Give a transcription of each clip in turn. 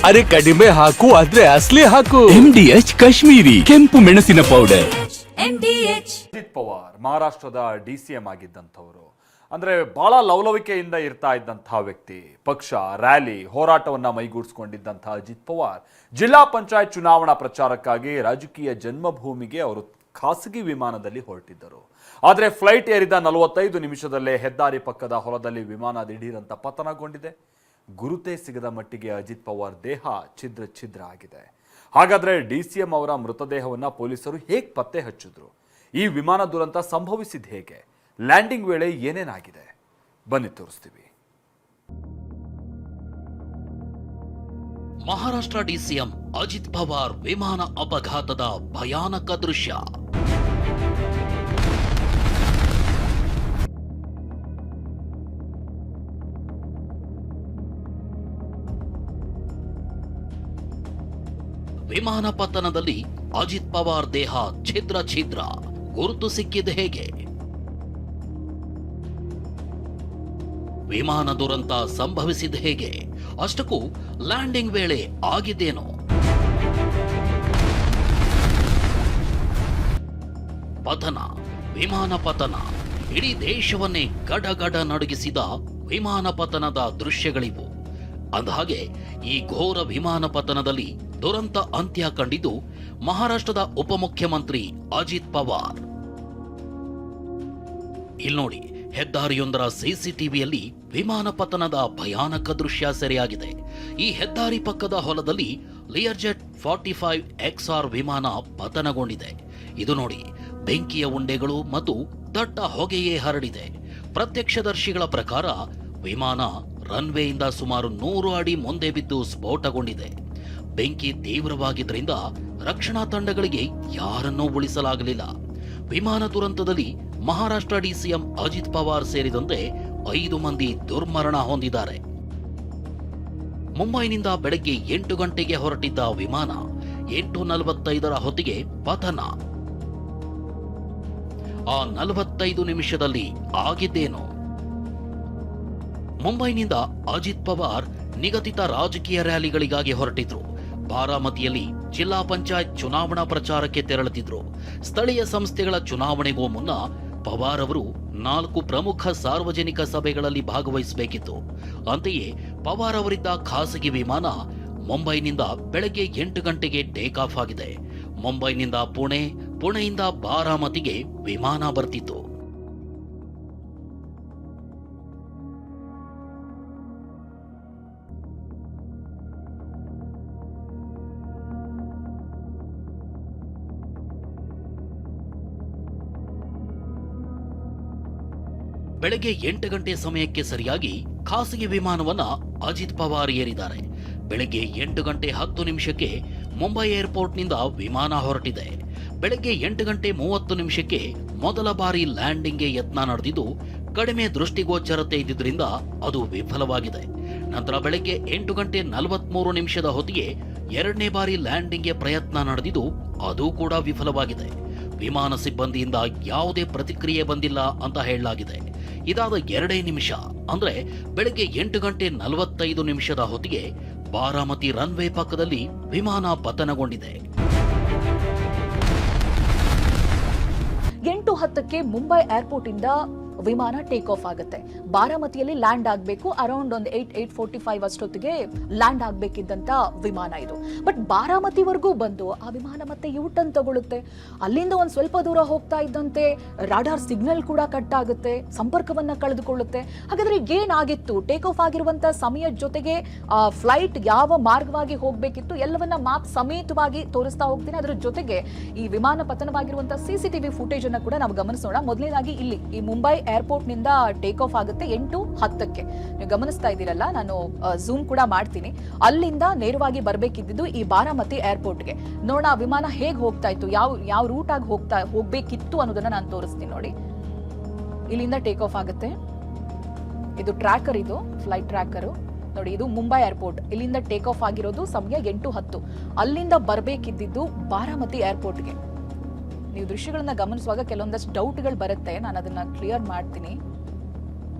ಅರೆ ಕಡಿಮೆ ಹಾಕು ಆದ್ರೆ ಅಸ್ಲಿ ಹಾಕು. MDH ಕಾಶ್ಮೀರಿ ಕೆಂಪು ಮೆಣಸಿನ ಪೌಡರ್. ಅಜಿತ್ ಪವಾರ್ ಮಹಾರಾಷ್ಟ್ರದ DCM ಆಗಿದ್ದಂಥವರು, ಅಂದ್ರೆ ಬಹಳ ಲವಲವಿಕೆಯಿಂದ ಇರ್ತಾ ಇದ್ದಂತಹ ವ್ಯಕ್ತಿ. ಪಕ್ಷ ರ್ಯಾಲಿ ಹೋರಾಟವನ್ನ ಮೈಗೂಡಿಸಿಕೊಂಡಿದ್ದಂತಹ ಅಜಿತ್ ಪವಾರ್ ಜಿಲ್ಲಾ ಪಂಚಾಯತ್ ಚುನಾವಣಾ ಪ್ರಚಾರಕ್ಕಾಗಿ ರಾಜಕೀಯ ಜನ್ಮಭೂಮಿಗೆ ಅವರು ಖಾಸಗಿ ವಿಮಾನದಲ್ಲಿ ಹೊರಟಿದ್ದರು. ಆದರೆ ಫ್ಲೈಟ್ ಏರಿದ 45 ನಿಮಿಷದಲ್ಲೇ ಹೆದ್ದಾರಿ ಪಕ್ಕದ ಹೊಲದಲ್ಲಿ ವಿಮಾನ ದಿಢೀರಂತ ಪತನಗೊಂಡಿದೆ. ಗುರುತೇ ಸಿಗದ ಮಟ್ಟಿಗೆ ಅಜಿತ್ ಪವಾರ್ ದೇಹ ಛಿದ್ರ ಛಿದ್ರ ಆಗಿದೆ. ಹಾಗಾದ್ರೆ DCM ಅವರ ಮೃತದೇಹವನ್ನ ಪೊಲೀಸರು ಹೇಗೆ ಪತ್ತೆ ಹಚ್ಚಿದ್ರು? ಈ ವಿಮಾನ ದುರಂತ ಸಂಭವಿಸಿದ ಹೇಗೆ? ಲ್ಯಾಂಡಿಂಗ್ ವೇಳೆ ಏನೇನಾಗಿದೆ ಬನ್ನಿ ತೋರಿಸ್ತೀವಿ. ಮಹಾರಾಷ್ಟ್ರ DCM ಅಜಿತ್ ಪವಾರ್ ವಿಮಾನ ಅಪಘಾತದ ಭಯಾನಕ ದೃಶ್ಯ. ವಿಮಾನ ಪತನದಲ್ಲಿ ಅಜಿತ್ ಪವಾರ್ ದೇಹ ಛಿದ್ರ ಛಿದ್ರ. ಗುರುತು ಸಿಕ್ಕಿದೆ ಹೇಗೆ? ವಿಮಾನ ದುರಂತ ಸಂಭವಿಸಿದ ಹೇಗೆ? ಅಷ್ಟಕ್ಕೂ ಲ್ಯಾಂಡಿಂಗ್ ವೇಳೆ ಆಗಿದ್ದೇನೋ? ಪತನ, ವಿಮಾನ ಪತನ, ಇಡೀ ದೇಶವನ್ನೇ ಗಡಗಡ ನಡುಗಿಸಿದ ವಿಮಾನ ಪತನದ ದೃಶ್ಯಗಳಿವು. ಅಂದಹಾಗೆ ಈ ಘೋರ ವಿಮಾನ ಪತನದಲ್ಲಿ ದುರಂತ ಅಂತ್ಯ ಕಂಡಿದ್ದು ಮಹಾರಾಷ್ಟ್ರದ ಉಪಮುಖ್ಯಮಂತ್ರಿ ಅಜಿತ್ ಪವಾರ್. ಇಲ್ಲಿ ನೋಡಿ, ಹೆದ್ದಾರಿಯೊಂದರ CCTVಯಲ್ಲಿ ವಿಮಾನ ಪತನದ ಭಯಾನಕ ದೃಶ್ಯ ಸೆರೆಯಾಗಿದೆ. ಈ ಹೆದ್ದಾರಿ ಪಕ್ಕದ ಹೊಲದಲ್ಲಿ ಲಿಯರ್ಜೆಟ್ 45XR ವಿಮಾನ ಪತನಗೊಂಡಿದೆ. ಇದು ನೋಡಿ, ಬೆಂಕಿಯ ಉಂಡೆಗಳು ಮತ್ತು ದಟ್ಟ ಹೊಗೆಯೇ ಹರಡಿದೆ. ಪ್ರತ್ಯಕ್ಷದರ್ಶಿಗಳ ಪ್ರಕಾರ ವಿಮಾನ ರನ್ವೇಯಿಂದ ಸುಮಾರು 100 ಅಡಿ ಮುಂದೆ ಬಿದ್ದು ಸ್ಫೋಟಗೊಂಡಿದೆ. ಬೆಂಕಿ ತೀವ್ರವಾಗಿದ್ದರಿಂದ ರಕ್ಷಣಾ ತಂಡಗಳಿಗೆ ಯಾರನ್ನೂ ಉಳಿಸಲಾಗಲಿಲ್ಲ. ವಿಮಾನ ದುರಂತದಲ್ಲಿ ಮಹಾರಾಷ್ಟ್ರ DCM ಅಜಿತ್ ಪವಾರ್ ಸೇರಿದಂತೆ 5 ಮಂದಿ ದುರ್ಮರಣ ಹೊಂದಿದ್ದಾರೆ. ಮುಂಬೈನಿಂದ ಬೆಳಗ್ಗೆ 8 ಗಂಟೆಗೆ ಹೊರಟಿದ್ದ ವಿಮಾನ 8:45 ಹೊತ್ತಿಗೆ ಪತನ. ಆ 45 ನಿಮಿಷದಲ್ಲಿ ಆಗಿದ್ದೇನು? ಮುಂಬೈನಿಂದ ಅಜಿತ್ ಪವಾರ್ ನಿಗದಿತ ರಾಜಕೀಯ ರ್ಯಾಲಿಗಳಿಗಾಗಿ ಹೊರಟಿದ್ರು. ಬಾರಾಮತಿಯಲ್ಲಿ ಜಿಲ್ಲಾ ಪಂಚಾಯತ್ ಚುನಾವಣಾ ಪ್ರಚಾರಕ್ಕೆ ತೆರಳುತ್ತಿದ್ರು. ಸ್ಥಳೀಯ ಸಂಸ್ಥೆಗಳ ಚುನಾವಣೆಗೂ ಮುನ್ನ ಪವಾರ್ ಅವರು 4 ಪ್ರಮುಖ ಸಾರ್ವಜನಿಕ ಸಭೆಗಳಲ್ಲಿ ಭಾಗವಹಿಸಬೇಕಿತ್ತು. ಅಂತೆಯೇ ಪವಾರ್ ಅವರಿದ್ದ ಖಾಸಗಿ ವಿಮಾನ ಮುಂಬೈನಿಂದ ಬೆಳಗ್ಗೆ 8 ಗಂಟೆಗೆ ಟೇಕ್ ಆಫ್ ಆಗಿದೆ. ಮುಂಬೈನಿಂದ ಪುಣೆ, ಪುಣೆಯಿಂದ ಬಾರಾಮತಿಗೆ ವಿಮಾನ ಬರ್ತಿತ್ತು. ಬೆಳಗ್ಗೆ 8 ಗಂಟೆ ಸಮಯಕ್ಕೆ ಸರಿಯಾಗಿ ಖಾಸಗಿ ವಿಮಾನವನ್ನ ಅಜಿತ್ ಪವಾರ್ ಏರಿದ್ದಾರೆ. ಬೆಳಗ್ಗೆ 8 ಗಂಟೆ 10 ನಿಮಿಷಕ್ಕೆ ಮುಂಬೈ ಏರ್ಪೋರ್ಟ್ನಿಂದ ವಿಮಾನ ಹೊರಟಿದೆ. ಬೆಳಗ್ಗೆ 8 ಗಂಟೆ 30 ನಿಮಿಷಕ್ಕೆ ಮೊದಲ ಬಾರಿ ಲ್ಯಾಂಡಿಂಗ್ಗೆ ಯತ್ನ ನಡೆದಿದ್ದು ಕಡಿಮೆ ದೃಷ್ಟಿಗೋಚರತೆ ಇದ್ದಿದ್ದರಿಂದ ಅದು ವಿಫಲವಾಗಿದೆ. ನಂತರ ಬೆಳಗ್ಗೆ 8 ಗಂಟೆ 43 ನಿಮಿಷದ ಹೊತ್ತಿಗೆ 2ನೇ ಬಾರಿ ಲ್ಯಾಂಡಿಂಗ್ಗೆ ಪ್ರಯತ್ನ ನಡೆದಿದ್ದು ಅದು ಕೂಡ ವಿಫಲವಾಗಿದೆ. ವಿಮಾನ ಸಿಬ್ಬಂದಿಯಿಂದ ಯಾವುದೇ ಪ್ರತಿಕ್ರಿಯೆ ಬಂದಿಲ್ಲ ಅಂತ ಹೇಳಲಾಗಿದೆ. ಇದಾದ 2 ನಿಮಿಷ ಅಂದ್ರೆ ಬೆಳಗ್ಗೆ 8 ಗಂಟೆ 45 ನಿಮಿಷದ ಹೊತ್ತಿಗೆ ಬಾರಾಮತಿ ರನ್ವೇ ಪಕ್ಕದಲ್ಲಿ ವಿಮಾನ ಪತನಗೊಂಡಿದೆ. 8:10ಕ್ಕೆ ಮುಂಬೈ ಏರ್ಪೋರ್ಟ್ ಇಂದ ವಿಮಾನ ಟೇಕ್ ಆಫ್ ಆಗುತ್ತೆ. ಬಾರಾಮತಿಯಲ್ಲಿ ಲ್ಯಾಂಡ್ ಆಗಬೇಕು. ಅರೌಂಡ್ ಒಂದು 8:45 ಅಷ್ಟೊತ್ತಿಗೆ ಲ್ಯಾಂಡ್ ಆಗಬೇಕಿದ್ದಂತ ವಿಮಾನ ಇದು. ಬಟ್ ಬಾರಾಮತಿವರೆಗೂ ಬಂದು ಆ ವಿಮಾನ ಮತ್ತೆ ಯೂಟರ್ನ್ ತಗೊಳುತ್ತೆ. ಅಲ್ಲಿಂದ ಒಂದು ಸ್ವಲ್ಪ ದೂರ ಹೋಗ್ತಾ ಇದ್ದಂತೆ ರಾಡಾರ್ ಸಿಗ್ನಲ್ ಕೂಡ ಕಟ್ ಆಗುತ್ತೆ, ಸಂಪರ್ಕವನ್ನ ಕಳೆದುಕೊಳ್ಳುತ್ತೆ. ಹಾಗಾದ್ರೆ ಏನಾಗಿತ್ತು? ಟೇಕ್ ಆಫ್ ಆಗಿರುವಂತ ಸಮಯದ ಜೊತೆಗೆ ಫ್ಲೈಟ್ ಯಾವ ಮಾರ್ಗವಾಗಿ ಹೋಗ್ಬೇಕಿತ್ತು ಎಲ್ಲವನ್ನ ಮ್ಯಾಪ್ ಸಮೇತವಾಗಿ ತೋರಿಸ್ತಾ ಹೋಗ್ತೀನಿ. ಅದರ ಜೊತೆಗೆ ಈ ವಿಮಾನ ಪತನವಾಗಿರುವಂತಹ CCTV ಫುಟೇಜ್ ಅನ್ನ ಕೂಡ ನಾವು ಗಮನಿಸೋಣ. ಮೊದಲನೇದಾಗಿ ಇಲ್ಲಿ ಈ ಮುಂಬೈ ಏರ್ಪೋರ್ಟ್ ನಿಂದ ಟೇಕ್ ಆಫ್ ಆಗುತ್ತೆ 8:10ಕ್ಕೆ. ನೀವು ಗಮನಿಸ್ತಾ ಇದ್ದೀರಲ್ಲ, ನಾನು ಝೂಮ್ ಕೂಡ ಮಾಡ್ತೀನಿ. ಅಲ್ಲಿಂದ ನೇರವಾಗಿ ಬರಬೇಕಿದ್ದು ಈ ಬಾರಾಮತಿ ಏರ್ಪೋರ್ಟ್ಗೆ. ನೋಡೋಣ ಆ ವಿಮಾನ ಹೇಗೆ ಹೋಗ್ತಾ ಇತ್ತು, ಯಾವ ರೂಟ್ ಆಗಿ ಹೋಗ್ಬೇಕಿತ್ತು ಅನ್ನೋದನ್ನ ನಾನು ತೋರಿಸ್ತೀನಿ ನೋಡಿ. ಇಲ್ಲಿಂದ ಟೇಕ್ ಆಫ್ ಆಗುತ್ತೆ. ಇದು ಟ್ರ್ಯಾಕರ್, ಇದು ಫ್ಲೈಟ್ ಟ್ರ್ಯಾಕರ್ ನೋಡಿ. ಇದು ಮುಂಬೈ ಏರ್ಪೋರ್ಟ್. ಇಲ್ಲಿಂದ ಟೇಕ್ ಆಫ್ ಆಗಿರೋದು ಸಮಯ 8:10. ಅಲ್ಲಿಂದ ಬರಬೇಕಿದ್ದು ಬಾರಾಮತಿ ಏರ್ಪೋರ್ಟ್ಗೆ. ನೀವು ದೃಶ್ಯಗಳನ್ನ ಗಮನಿಸುವಾಗ ಕೆಲವೊಂದಷ್ಟು ಡೌಟ್ಗಳು ಬರುತ್ತೆ, ನಾನು ಅದನ್ನ ಕ್ಲಿಯರ್ ಮಾಡ್ತೀನಿ.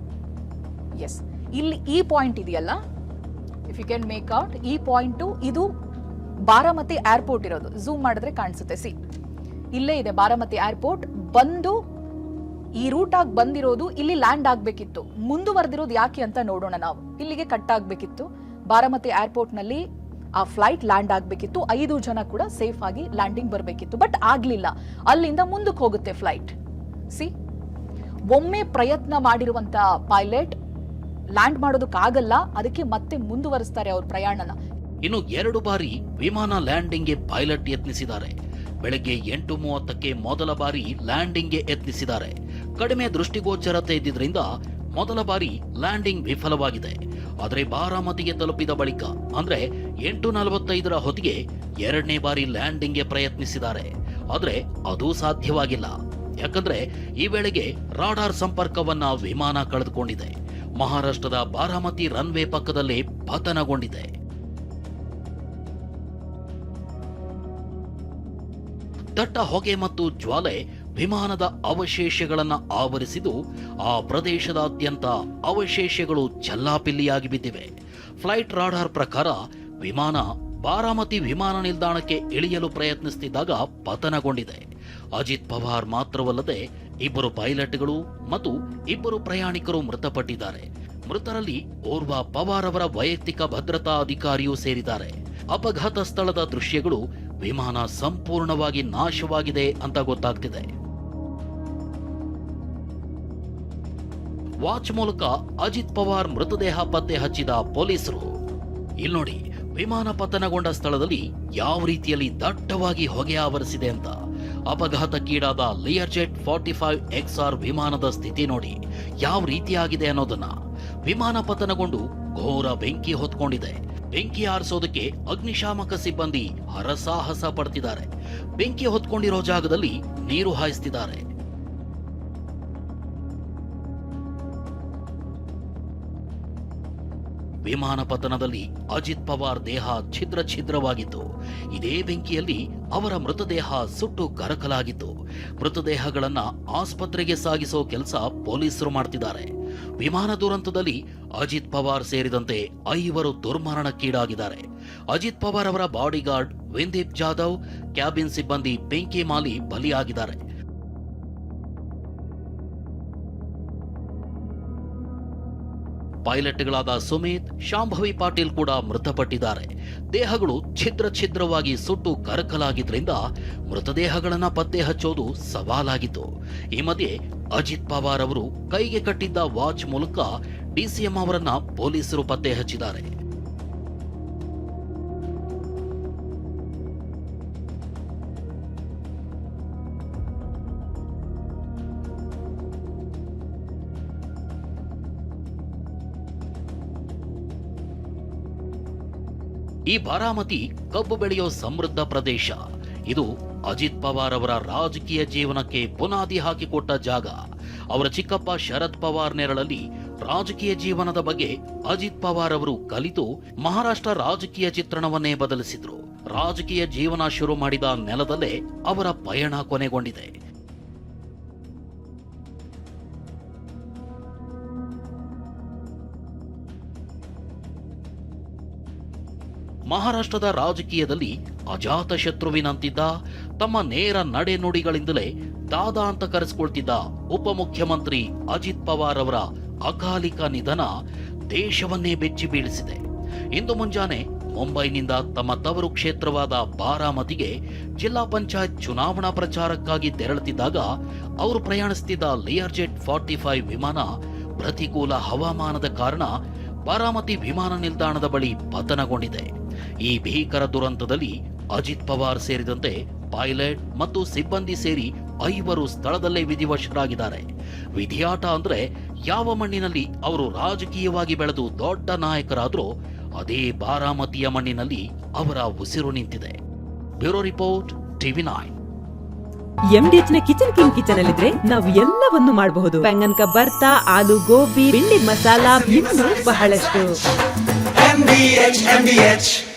ಎಸ್, ಇಲ್ಲಿ ಈ ಪಾಯಿಂಟ್ ಇದೆಯಲ್ಲ, if you can make out ಈ ಪಾಯಿಂಟು ಇದು ಬಾರಾಮತಿ ಏರ್ಪೋರ್ಟ್ ಇರೋದು. ಝೂಮ್ ಮಾಡಿದ್ರೆ ಕಾಣಿಸುತ್ತೆ. ಸಿ, ಇಲ್ಲೇ ಇದೆ ಬಾರಾಮತಿ ಏರ್ಪೋರ್ಟ್. ಬಂದು ಈ ರೂಟ್ ಆಗಿ ಬಂದಿರೋದು ಇಲ್ಲಿ ಲ್ಯಾಂಡ್ ಆಗ್ಬೇಕಿತ್ತು. ಮುಂದುವರೆದಿರೋದು ಯಾಕೆ ಅಂತ ನೋಡೋಣ ನಾವು. ಇಲ್ಲಿಗೆ ಕಟ್ ಆಗ್ಬೇಕಿತ್ತು. ಬಾರಾಮತಿ ಏರ್ಪೋರ್ಟ್ ನಲ್ಲಿ ಆ ಫ್ಲೈಟ್ ಲ್ಯಾಂಡ್ ಆಗ್ಬೇಕಿತ್ತು. 5 ಜನ ಕೂಡ ಸೇಫ್ ಆಗಿ ಲ್ಯಾಂಡಿಂಗ್ ಬರಬೇಕಿತ್ತು. ಬಟ್ ಆಗ್ಲಿಲ್ಲ. ಅಲ್ಲಿಂದ ಮುಂದಕ್ಕೆ ಹೋಗುತ್ತೆ ಫ್ಲೈಟ್. ಸಿ, ಒಮ್ಮೆ ಪ್ರಯತ್ನ ಮಾಡಿರುವಂತ ಪೈಲಟ್ ಲ್ಯಾಂಡ್ ಮಾಡೋದಕ್ಕಾಗಲ್ಲ, ಅದಕ್ಕೆ ಮತ್ತೆ ಮುಂದುವರಿಸ್ತಾರೆ ಅವ್ರ ಪ್ರಯಾಣನ. ಇನ್ನು 2 ಬಾರಿ ವಿಮಾನ ಲ್ಯಾಂಡಿಂಗ್ಗೆ ಪೈಲಟ್ ಯತ್ನಿಸಿದ್ದಾರೆ. ಬೆಳಗ್ಗೆ 8:30ಕ್ಕೆ ಮೊದಲ ಬಾರಿ ಲ್ಯಾಂಡಿಂಗ್ಗೆ ಯತ್ನಿಸಿದ್ದಾರೆ. ಕಡಿಮೆ ದೃಷ್ಟಿಗೋಚರತೆ ಇದ್ದಿದ್ರಿಂದ ಮೊದಲ ಬಾರಿ ಲ್ಯಾಂಡಿಂಗ್ ವಿಫಲವಾಗಿದೆ. ಆದರೆ ಬಾರಾಮತಿಗೆ ತಲುಪಿದ ಬಳಿಕ ಅಂದ್ರೆ 8:45ರ ಹೊತ್ತಿಗೆ 2ನೇ ಬಾರಿ ಲ್ಯಾಂಡಿಂಗ್ಗೆ ಪ್ರಯತ್ನಿಸಿದ್ದಾರೆ. ಆದ್ರೆ ಅದು ಸಾಧ್ಯವಾಗಿಲ್ಲ. ಯಾಕಂದ್ರೆ ಈ ವೇಳೆಗೆ ರಾಡಾರ್ ಸಂಪರ್ಕವನ್ನ ವಿಮಾನ ಕಳೆದುಕೊಂಡಿದೆ. ಮಹಾರಾಷ್ಟ್ರದ ಬಾರಾಮತಿ ರನ್ವೇ ಪಕ್ಕದಲ್ಲೇ ಪತನಗೊಂಡಿದೆ. ದಟ್ಟ ಹೊಗೆ ಮತ್ತು ಜ್ವಾಲೆ ವಿಮಾನದ ಅವಶೇಷಗಳನ್ನು ಆವರಿಸಿದ್ದು ಆ ಪ್ರದೇಶದಾದ್ಯಂತ ಅವಶೇಷಗಳು ಚೆಲ್ಲಾಪಿಲ್ಲಿಯಾಗಿ ಬಿದ್ದಿವೆ. ಫ್ಲೈಟ್ ರಾಡಾರ್ ಪ್ರಕಾರ ವಿಮಾನ ಬಾರಾಮತಿ ವಿಮಾನ ನಿಲ್ದಾಣಕ್ಕೆ ಇಳಿಯಲು ಪ್ರಯತ್ನಿಸುತ್ತಿದ್ದಾಗ ಪತನಗೊಂಡಿದೆ. ಅಜಿತ್ ಪವಾರ್ ಮಾತ್ರವಲ್ಲದೆ 2 ಪೈಲಟ್ಗಳು ಮತ್ತು 2 ಪ್ರಯಾಣಿಕರು ಮೃತಪಟ್ಟಿದ್ದಾರೆ. ಮೃತರಲ್ಲಿ ಓರ್ವ ಪವಾರ್ ಅವರ ವೈಯಕ್ತಿಕ ಭದ್ರತಾ ಅಧಿಕಾರಿಯೂ ಸೇರಿದ್ದಾರೆ. ಅಪಘಾತ ಸ್ಥಳದ ದೃಶ್ಯಗಳು ವಿಮಾನ ಸಂಪೂರ್ಣವಾಗಿ ನಾಶವಾಗಿದೆ ಅಂತ ಗೊತ್ತಾಗ್ತಿದೆ. ವಾಚ್ ಮೂಲಕ ಅಜಿತ್ ಪವಾರ್ ಮೃತದೇಹ ಪತ್ತೆ ಹಚ್ಚಿದ ಪೊಲೀಸರು. ಇಲ್ಲಿ ನೋಡಿ, ವಿಮಾನ ಪತನಗೊಂಡ ಸ್ಥಳದಲ್ಲಿ ಯಾವ ರೀತಿಯಲ್ಲಿ ದಟ್ಟವಾಗಿ ಹೊಗೆ ಆವರಿಸಿದೆ ಅಂತ. ಅಪಘಾತಕ್ಕೀಡಾದ ಲಿಯರ್ಜೆಟ್ 45XR ವಿಮಾನದ ಸ್ಥಿತಿ ನೋಡಿ ಯಾವ ರೀತಿಯಾಗಿದೆ ಅನ್ನೋದನ್ನ. ವಿಮಾನ ಪತನಗೊಂಡು ಘೋರ ಬೆಂಕಿ ಹೊತ್ಕೊಂಡಿದೆ. ಬೆಂಕಿ ಆರಿಸೋದಕ್ಕೆ ಅಗ್ನಿಶಾಮಕ ಸಿಬ್ಬಂದಿ ಹರಸಾಹಸ ಪಡ್ತಿದ್ದಾರೆ. ಬೆಂಕಿ ಹೊತ್ಕೊಂಡಿರೋ ಜಾಗದಲ್ಲಿ ನೀರು ಹಾಯಿಸ್ತಿದ್ದಾರೆ. ವಿಮಾನ ಪತನದಲ್ಲಿ ಅಜಿತ್ ಪವಾರ್ ದೇಹ ಛಿದ್ರ ಛಿದ್ರವಾಗಿತ್ತು. ಇದೇ ಬೆಂಕಿಯಲ್ಲಿ ಅವರ ಮೃತದೇಹ ಸುಟ್ಟು ಕರಕಲಾಗಿತ್ತು. ಮೃತದೇಹಗಳನ್ನ ಆಸ್ಪತ್ರೆಗೆ ಸಾಗಿಸೋ ಕೆಲಸ ಪೊಲೀಸರು ಮಾಡ್ತಿದ್ದಾರೆ. ವಿಮಾನ ದುರಂತದಲ್ಲಿ ಅಜಿತ್ ಪವಾರ್ ಸೇರಿದಂತೆ 5 ದುರ್ಮರಣಕ್ಕೀಡಾಗಿದ್ದಾರೆ. ಅಜಿತ್ ಪವಾರ್ ಅವರ ಬಾಡಿಗಾರ್ಡ್ ವಿಂದೀಪ್ ಜಾಧವ್, ಕ್ಯಾಬಿನ್ ಸಿಬ್ಬಂದಿ ಬೆಂಕಿ ಮಾಲಿ ಬಲಿಯಾಗಿದ್ದಾರೆ. ಪೈಲಟ್ಗಳಾದ ಸುಮಿತ್, ಶಾಂಭವಿ ಪಾಟೀಲ್ ಕೂಡ ಮೃತಪಟ್ಟಿದ್ದಾರೆ. ದೇಹಗಳು ಛಿದ್ರ ಛಿದ್ರವಾಗಿ ಸುಟ್ಟು ಕರಕಲಾಗಿದ್ರಿಂದ ಮೃತದೇಹಗಳನ್ನ ಪತ್ತೆ ಹಚ್ಚೋದು ಸವಾಲಾಗಿತ್ತು. ಈ ಮಧ್ಯೆ ಅಜಿತ್ ಪವಾರ್ ಅವರು ಕೈಗೆ ಕಟ್ಟಿದ್ದ ವಾಚ್ ಮೂಲಕ ಡಿಸಿಎಂ ಅವರನ್ನ ಪೊಲೀಸರು ಪತ್ತೆ ಹಚ್ಚಿದ್ದಾರೆ. ಈ ಬಾರಾಮತಿ ಕಬ್ಬು ಬೆಳೆಯೋ ಸಮೃದ್ಧ ಪ್ರದೇಶ. ಇದು ಅಜಿತ್ ಪವಾರ್ ಅವರ ರಾಜಕೀಯ ಜೀವನಕ್ಕೆ ಬುನಾದಿ ಹಾಕಿಕೊಟ್ಟ ಜಾಗ. ಅವರ ಚಿಕ್ಕಪ್ಪ ಶರದ್ ಪವಾರ್ ನೆರಳಲ್ಲಿ ರಾಜಕೀಯ ಜೀವನದ ಬಗ್ಗೆ ಅಜಿತ್ ಪವಾರ್ ಅವರು ಕಲಿತು ಮಹಾರಾಷ್ಟ್ರ ರಾಜಕೀಯ ಚಿತ್ರಣವನ್ನೇ ಬದಲಿಸಿದ್ರು. ರಾಜಕೀಯ ಜೀವನ ಶುರು ಮಾಡಿದ ನೆಲದಲ್ಲೇ ಅವರ ಪಯಣ ಕೊನೆಗೊಂಡಿದೆ. ಮಹಾರಾಷ್ಟ್ರದ ರಾಜಕೀಯದಲ್ಲಿ ಅಜಾತ ಶತ್ರುವಿನಂತಿದ್ದ, ತಮ್ಮ ನೇರ ನಡೆನುಡಿಗಳಿಂದಲೇ ದಾದಾ ಅಂತ ಕರೆಸಿಕೊಳ್ತಿದ್ದ ಉಪಮುಖ್ಯಮಂತ್ರಿ ಅಜಿತ್ ಪವಾರ್ ಅವರ ಅಕಾಲಿಕ ನಿಧನ ದೇಶವನ್ನೇ ಬೆಚ್ಚಿ ಬೀಳಿಸಿದೆ. ಇಂದು ಮುಂಜಾನೆ ಮುಂಬೈನಿಂದ ತಮ್ಮ ತವರು ಕ್ಷೇತ್ರವಾದ ಬಾರಾಮತಿಗೆ ಜಿಲ್ಲಾ ಪಂಚಾಯತ್ ಚುನಾವಣಾ ಪ್ರಚಾರಕ್ಕಾಗಿ ತೆರಳುತ್ತಿದ್ದಾಗ ಅವರು ಪ್ರಯಾಣಿಸುತ್ತಿದ್ದ ಲಿಯರ್ಜೆಟ್ 45 ವಿಮಾನ ಪ್ರತಿಕೂಲ ಹವಾಮಾನದ ಕಾರಣ ಬಾರಾಮತಿ ವಿಮಾನ ನಿಲ್ದಾಣದ ಬಳಿ ಪತನಗೊಂಡಿದೆ. ಈ ಭೀಕರ ದುರಂತದಲ್ಲಿ ಅಜಿತ್ ಪವಾರ್ ಸೇರಿದಂತೆ ಪೈಲಟ್ ಮತ್ತು ಸಿಬ್ಬಂದಿ ಸೇರಿ 5 ಸ್ಥಳದಲ್ಲೇ ವಿಧಿವಶರಾಗಿದ್ದಾರೆ. ವಿಧಿಯಾಟ ಅಂದ್ರೆ ಯಾವ ಮಣ್ಣಿನಲ್ಲಿ ಅವರು ರಾಜಕೀಯವಾಗಿ ಬೆಳೆದು ದೊಡ್ಡ ನಾಯಕರಾದ್ರೂ ಅದೇ ಬಾರಾಮತಿಯ ಮಣ್ಣಿನಲ್ಲಿ ಅವರ ಉಸಿರು ನಿಂತಿದೆ. Bureau report, TV9. MDH ನ ಕಿಚನ್ ಅಲ್ಲಿದ್ರೆ ನಾವು ಎಲ್ಲವನ್ನು ಮಾಡಬಹುದು. ಬೆಂಗನ್ ಕಾ ಬರ್ತಾ, ಆಲೂ ಗೋಬಿ, ಭಿಂಡಿ ಮಸಾಲಾ, ಇನ್ನೂ ಬಹಳಷ್ಟು. MDH